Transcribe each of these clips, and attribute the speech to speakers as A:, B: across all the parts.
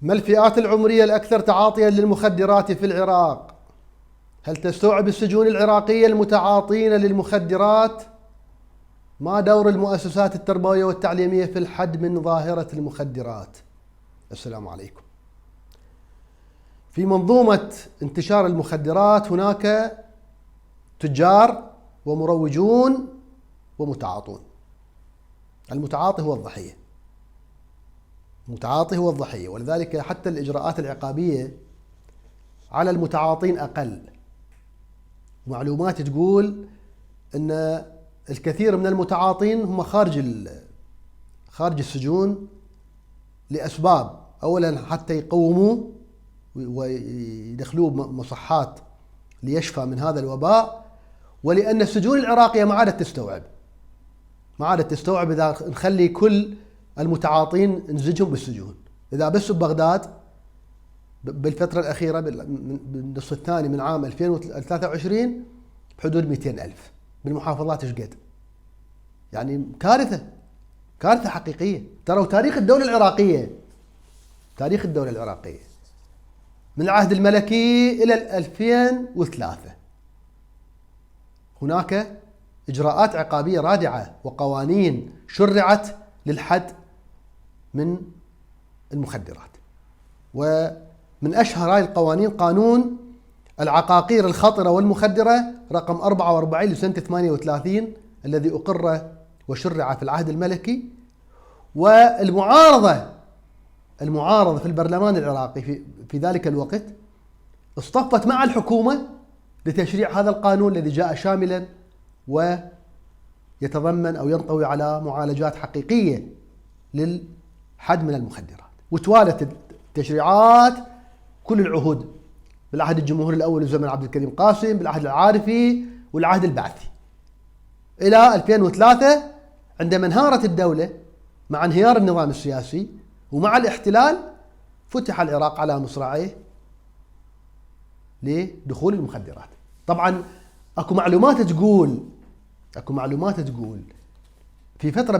A: ما الفئات العمرية الأكثر تعاطيا للمخدرات في العراق؟ هل تستوعب السجون العراقية المتعاطين للمخدرات؟ ما دور المؤسسات التربوية والتعليمية في الحد من ظاهرة المخدرات؟ السلام عليكم. في منظومة انتشار المخدرات هناك تجار ومروجون ومتعاطون. المتعاطي هو الضحية، المتعاطي هو الضحية، ولذلك حتى الإجراءات العقابية على المتعاطين أقل. معلومات تقول أن الكثير من المتعاطين هم خارج السجون لأسباب، أولا حتى يقوموا ويدخلوه مصحات ليشفى من هذا الوباء، ولأن السجون العراقية ما عادت تستوعب إذا نخلي كل المتعاطين نزجهم بالسجون. إذا بس ببغداد بالفترة الأخيرة بالنصف الثاني من عام 2023 بحدود 200,000. بالمحافظات ايش قد؟ يعني كارثة حقيقية. ترى تاريخ الدولة العراقية من العهد الملكي إلى 2003 هناك إجراءات عقابية رادعة وقوانين شرعت للحد من المخدرات، ومن أشهر هذه القوانين قانون العقاقير الخطرة والمخدرة رقم 44 لسنة 38 الذي أقر وشرع في العهد الملكي. والمعارضة في البرلمان العراقي في ذلك الوقت اصطفت مع الحكومة لتشريع هذا القانون الذي جاء شاملا ويتضمن أو ينطوي على معالجات حقيقية للحد من المخدرات. وتوالت التشريعات كل العهود، بالعهد الجمهوري الأول زمن عبد الكريم قاسم، بالعهد العارفي، والعهد البعثي، إلى 2003 عندما انهارت الدولة مع انهيار النظام السياسي ومع الاحتلال، فتح العراق على مصراعيه لدخول المخدرات. طبعا اكو معلومات تقول في فترة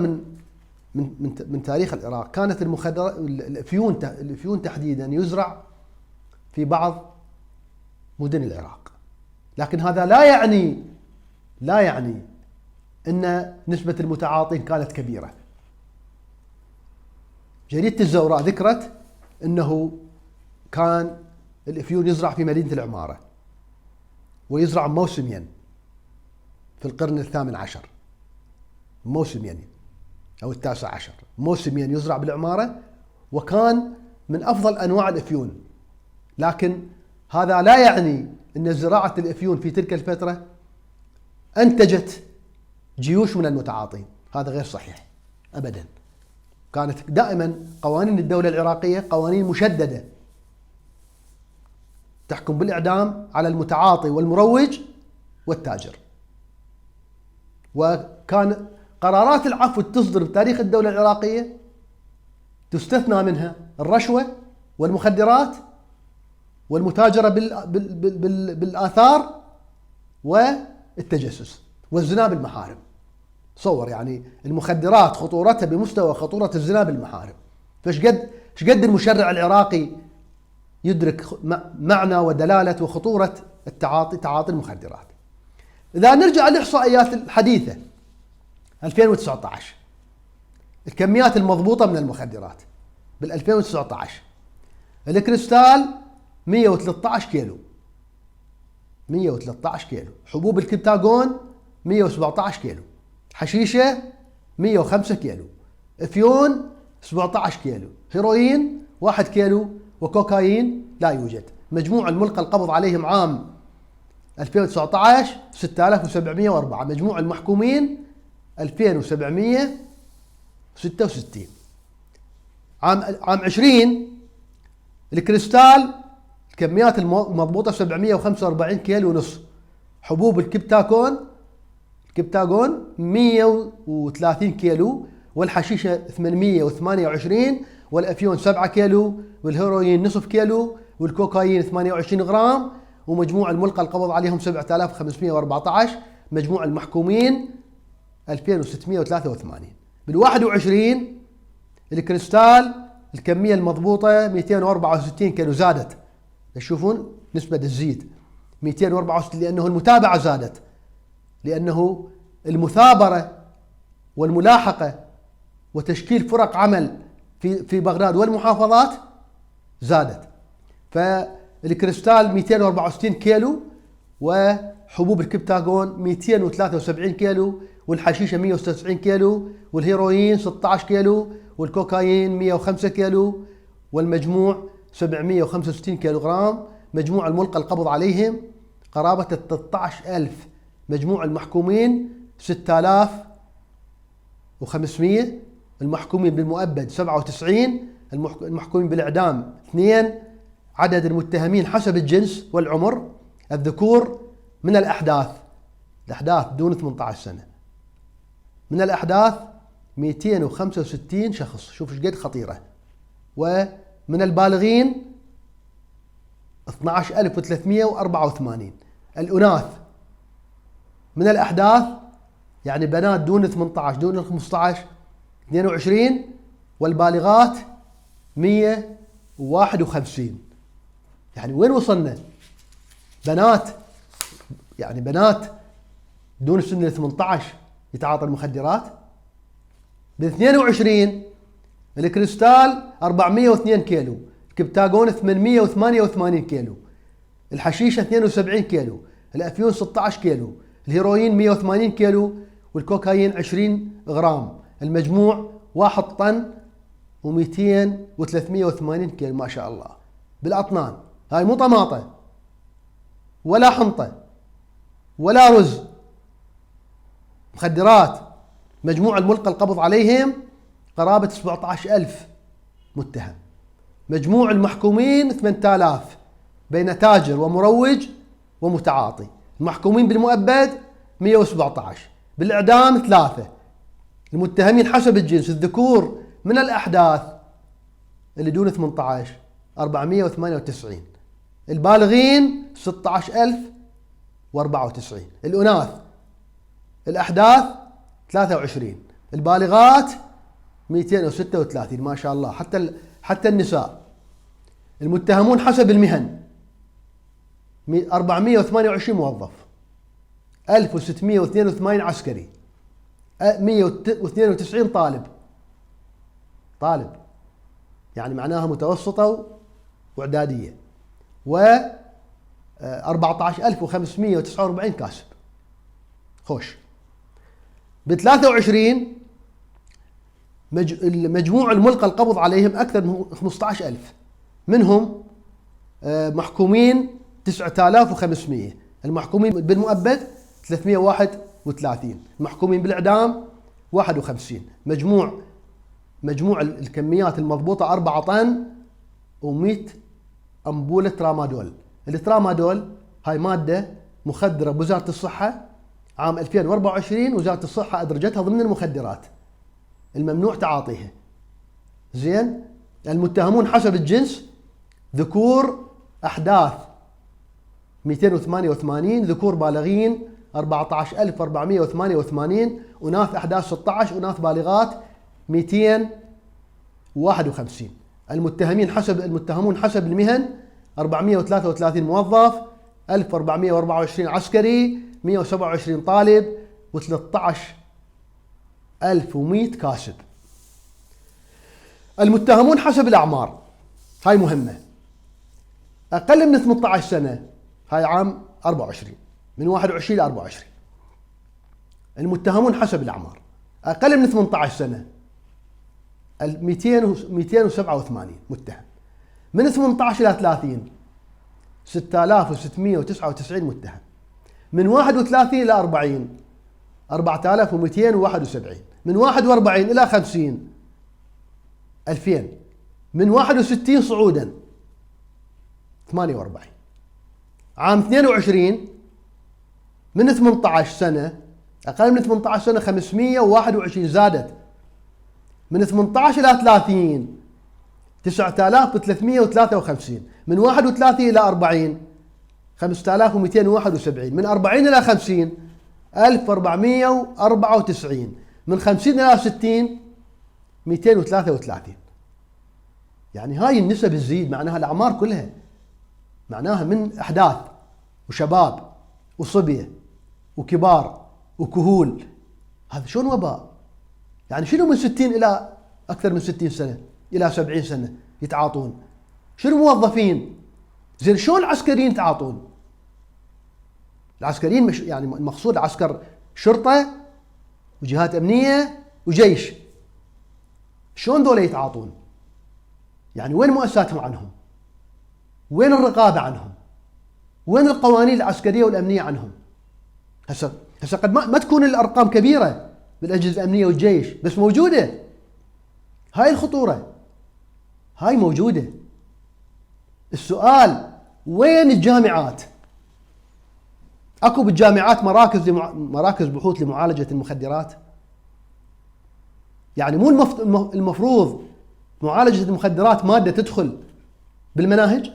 A: من تاريخ العراق كانت المخدرات الافيون تحديدا يزرع في بعض مدن العراق، لكن هذا لا يعني ان نسبة المتعاطين كانت كبيرة. جريدة الزوراء ذكرت انه كان الافيون يزرع في مدينة العمارة، ويزرع موسميا في القرن الثامن عشر، موسميا او التاسع عشر، موسميا يزرع بالعمارة، وكان من افضل انواع الافيون. لكن هذا لا يعني ان زراعة الافيون في تلك الفترة انتجت جيوش من المتعاطين، هذا غير صحيح ابدا. كانت دائما قوانين الدولة العراقية قوانين مشددة تحكم بالإعدام على المتعاطي والمروج والتاجر، وكان قرارات العفو تصدر بتاريخ الدولة العراقية تستثنى منها الرشوة والمخدرات والمتاجرة بالآثار والتجسس والزنا بالمحارم. تصور يعني المخدرات خطورتها بمستوى خطورة الزنا بالمحارم. فايش قد المشرع العراقي يدرك معنى ودلالة وخطورة تعاطي المخدرات. إذا نرجع للإحصائيات الحديثة 2019 الكميات المضبوطة من المخدرات بال 2019 الكريستال 113 كيلو، حبوب الكبتاغون 117 كيلو، حشيشة 105 كيلو، افيون 17 كيلو، هيروين 1 كيلو، وكوكايين لا يوجد. مجموع الملقى القبض عليهم عام 2019 6704، مجموع المحكومين 2766. عام 20 الكريستال الكميات المضبوطة 745 كيلو ونص، حبوب الكبتاغون 130 كيلو، والحشيشة 828، والأفيون 7 كيلو، والهيروين نصف كيلو، والكوكايين 28 غرام، ومجموع الملقى القبض عليهم 7514، مجموع المحكومين 2683. بال21 الكريستال الكمية المضبوطة 264 كيلو زادت. تشوفون نسبة تزيد 264 لأنه المتابعة زادت، لأنه المثابرة والملاحقة وتشكيل فرق عمل في بغداد والمحافظات زادت. فالكريستال 264 كيلو، وحبوب الكبتاغون 273 كيلو، والحشيشة 196 كيلو، والهيروين 16 كيلو، والكوكايين 105 كيلو، والمجموع 765 كيلو غرام. مجموع الملقى القبض عليهم قرابة 13,000. مجموع المحكومين 6,500. المحكومين بالمؤبد 97. المحكومين بالإعدام 2. عدد المتهمين حسب الجنس والعمر: الذكور من الأحداث دون 18 سنة، من الأحداث 265 شخص، شوف ايش قد خطيرة. ومن البالغين 12,384. الأناث من الأحداث يعني بنات دون 18 دون 15 22، والبالغات 151. يعني وين وصلنا؟ بنات، يعني بنات دون سن 18 يتعاطى المخدرات. ب 22 الكريستال 402 كيلو، الكبتاغون 888 كيلو، الحشيشة 72 كيلو، الأفيون 16 كيلو، الهيروين 180 كيلو، والكوكايين 20 غرام. المجموع 1 طن و200 و380 كيلو. ما شاء الله. بالأطنان هاي مو طماطة ولا حنطة ولا رز، مخدرات. مجموع الملقى القبض عليهم قرابة 17,000 متهم. مجموع المحكومين 8,000 بين تاجر ومروج ومتعاطي. المحكومين بالمؤبد 117، بالإعدام 3. المتهمين حسب الجنس: الذكور من الأحداث اللي دون 18 498، البالغين 16,094، الأناث الأحداث 23، البالغات 236. ما شاء الله. حتى النساء. المتهمون حسب المهن 428 موظف، 1682 عسكري، 192 طالب يعني معناها متوسطة وإعدادية، و 14,549 كاسب. خوش. ب 23 مجموع الملقى القبض عليهم أكثر من 15,000. منهم محكومين 9,500، المحكومين بالمؤبد 331، المحكومين بالإعدام 51. مجموع الكميات المضبوطة 4 طن و100 أنبولة ترامادول. الترامادول هاي مادة مخدرة بوزارة الصحة عام 2024، وزارة الصحة أدرجتها ضمن المخدرات الممنوع تعاطيها. زين. المتهمون حسب الجنس: ذكور أحداث 288، ذكور بالغين 14,488، أناث أحداث 16، أناث بالغات 251. المتهمون حسب المهن: 433 موظف، 1424 عسكري، 127 طالب، و13,100 كاسب. المتهمون حسب الأعمار، هاي مهمة. أقل من 18 سنة هاي عام 24، من 21 ل 24. المتهمون حسب الأعمار أقل من 18 سنة 287 متهم. من 18 إلى 30 6,699 متهم. من 31 إلى 40 4,271. من 41 إلى 50 2000. من 61 صعودا 48. عام 22 من 18 سنة، أقل من 18 سنة 521 زادت. من 18 إلى 30 9,353. من 31 إلى 40 5,271. من 40 إلى 50 1,494. من 50 إلى 60 233. يعني هاي النسب تزيد، معناها الأعمار كلها، معناها من أحداث وشباب وصبية وكبار وكهول. هذا شلون وباء؟ يعني شنو من 60 إلى أكثر من 60 سنة إلى 70 سنة يتعاطون؟ شنو موظفين؟ زين شلون العسكريين يتعاطون؟ العسكريين مش يعني المقصود عسكر شرطة وجهات أمنية وجيش، شلون ذولا يتعاطون؟ يعني وين مؤسساتهم عنهم؟ وين الرقابة عنهم؟ وين القوانين العسكرية والأمنية عنهم؟ هسه قد ما تكون الأرقام كبيرة بالأجهزة الأمنية والجيش، بس موجودة. هاي الخطورة، هاي موجودة. السؤال وين الجامعات؟ اكو بالجامعات مراكز بحوث لمعالجة المخدرات؟ يعني مو المفروض معالجة المخدرات مادة تدخل بالمناهج؟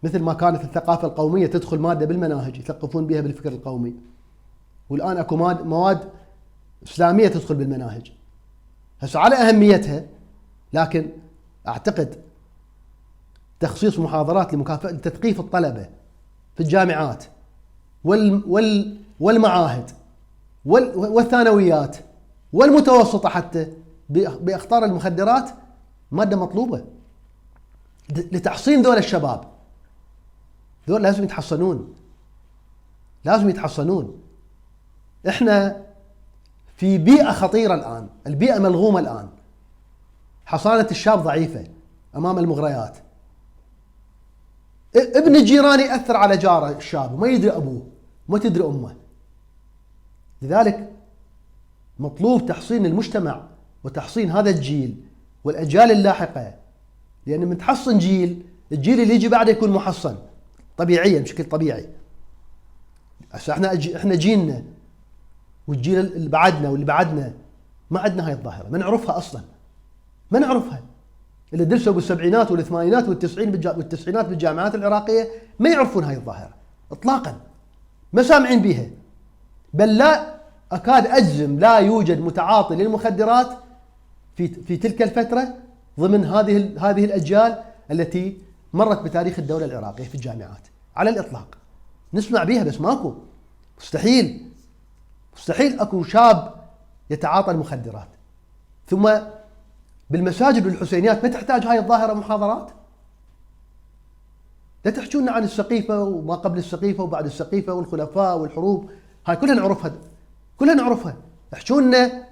A: مثل ما كانت الثقافة القومية تدخل مادة بالمناهج يثقفون بها بالفكر القومي، والآن اكو مواد إسلامية تدخل بالمناهج. هسه على أهميتها، لكن أعتقد تخصيص محاضرات لمكافأة لتثقيف الطلبة في الجامعات والمعاهد والثانويات والمتوسطة حتى بأخطار المخدرات مادة مطلوبة لتحصين ذول الشباب. ذول لازم يتحصنون، لازم يتحصنون. احنا في بيئة خطيرة الآن، البيئة ملغومة الآن، حصانة الشاب ضعيفة أمام المغريات. ابن الجيران يأثر على جاره الشاب وما يدري أبوه وما تدري أمه. لذلك مطلوب تحصين المجتمع وتحصين هذا الجيل والأجيال اللاحقة، لأن من تحصن الجيل اللي يجي بعده يكون محصن طبيعيا بشكل طبيعي. احنا جيلنا والجيل اللي بعدنا واللي بعدنا ما عندنا هاي الظاهرة، ما نعرفها أصلا، ما نعرفها. اللي درسوا بالسبعينات والثمانينات والتسعينات بالجامعات العراقية ما يعرفون هاي الظاهرة إطلاقا، ما سامعين بيها. بل لا أكاد أجزم لا يوجد متعاطي للمخدرات في تلك الفترة ضمن هذه الأجيال التي مرت بتاريخ الدولة العراقية في الجامعات على الإطلاق. نسمع بيها بس ماكو، مستحيل أكو شاب يتعاطى المخدرات. ثم بالمساجد والحسينيات ما تحتاج هاي الظاهرة محاضرات؟ لا تحجونا عن السقيفة وما قبل السقيفة وبعد السقيفة والخلفاء والحروب، هاي كلها نعرفها. احجونا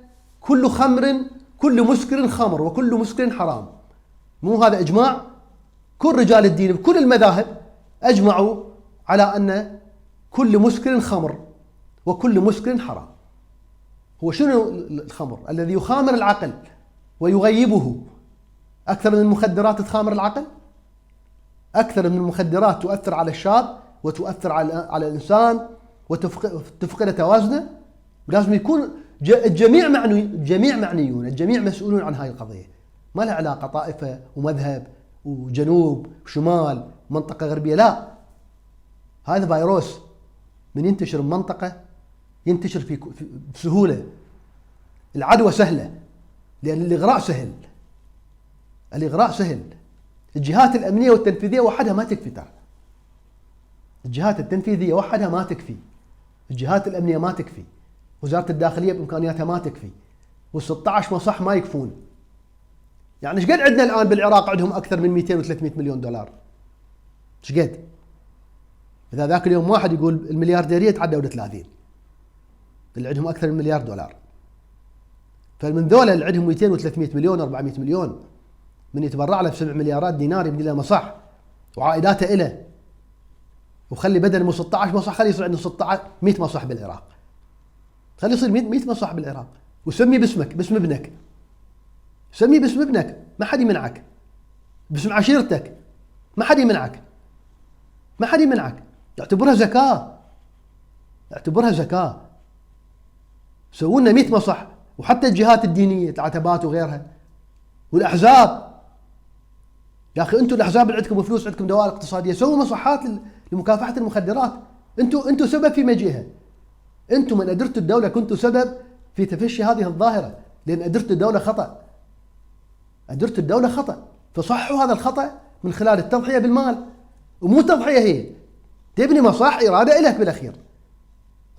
A: كل مسكر خمر وكل مسكر حرام. مو هذا إجماع؟ كل رجال الدين بكل المذاهب أجمعوا على أن كل مسكر خمر وكل مسكر حرام. هو شنو الخمر؟ الذي يخامر العقل ويغيبه. أكثر من المخدرات تخامر العقل؟ أكثر من المخدرات تؤثر على الشاب وتؤثر على الإنسان وتفقد توازنه. ولازم يكون الجميع معنيون، الجميع مسؤولون عن هاي القضية. ما لها علاقة طائفة ومذهب وجنوب وشمال ومنطقة غربية، لا. هذا فيروس من ينتشر بمنطقة ينتشر بسهولة. العدوى سهلة لأن الإغراء سهل. الجهات الأمنية والتنفيذية وحدها ما تكفي ترى. الجهات التنفيذية وحدها ما تكفي. الجهات الأمنية ما تكفي. وزارة الداخلية بإمكانياتها ما تكفي. وال16 مصح ما يكفون. يعني ايش قد عندنا الآن بالعراق عندهم أكثر من 200 و300 مليون دولار؟ ايش قد؟ إذا ذاك اليوم واحد يقول المليارديرية تعدوا ل 30 اللي عندهم أكثر من مليار دولار. فمن ذولا اللي عندهم 200 و300 مليون 400 مليون من يتبرع له ب7 مليارات دينار يبني له مصح وعائداته إله، وخلي بدل من 16 مصح خلي يصير عنده 16 100 مصح بالعراق، خلي يصير 100 مصح بالعراق، وسمي باسمك باسم ابنك، سمي باسم ابنك ما حد يمنعك، باسم عشيرتك ما حد يمنعك. اعتبرها زكاة. سووا لنا 100 مصح. وحتى الجهات الدينية العتبات وغيرها والأحزاب، يا أخي أنتم الأحزاب اللي عندكم فلوس عندكم دوائر اقتصادية، سووا مصحات لمكافحة المخدرات. أنتم سبب في مجيئها. أنتم من أدرتوا الدولة كنتوا سبب في تفشي هذه الظاهرة، لأن أدرتوا الدولة خطأ. أدرتوا الدولة خطأ، فصحوا هذا الخطأ من خلال التضحية بالمال. ومو تضحية، هي تبني مصالح إرادة إلك بالأخير،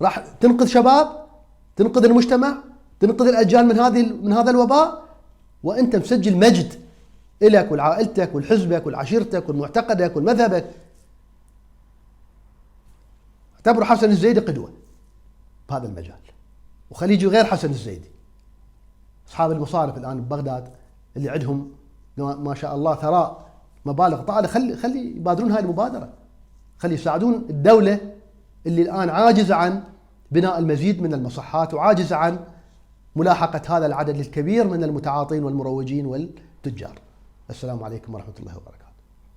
A: راح تنقذ شباب، تنقذ المجتمع، تنقذ الأجيال من هذا الوباء، وأنت مسجل مجد إلك ولعائلتك ولحزبك ولعشيرتك ولمعتقدك ولمذهبك. اعتبروا حسن الزيدي قدوة بهذا المجال، وخليه يجي غير حسن الزيدي. أصحاب المصارف الآن ببغداد اللي عندهم ما شاء الله ثراء مبالغ طائلة، خلي يبادرون هاي المبادرة، خلي يساعدون الدولة اللي الآن عاجزة عن بناء المزيد من المصحات، وعاجزة عن ملاحقة هذا العدد الكبير من المتعاطين والمروجين والتجار. السلام عليكم ورحمة الله وبركاته.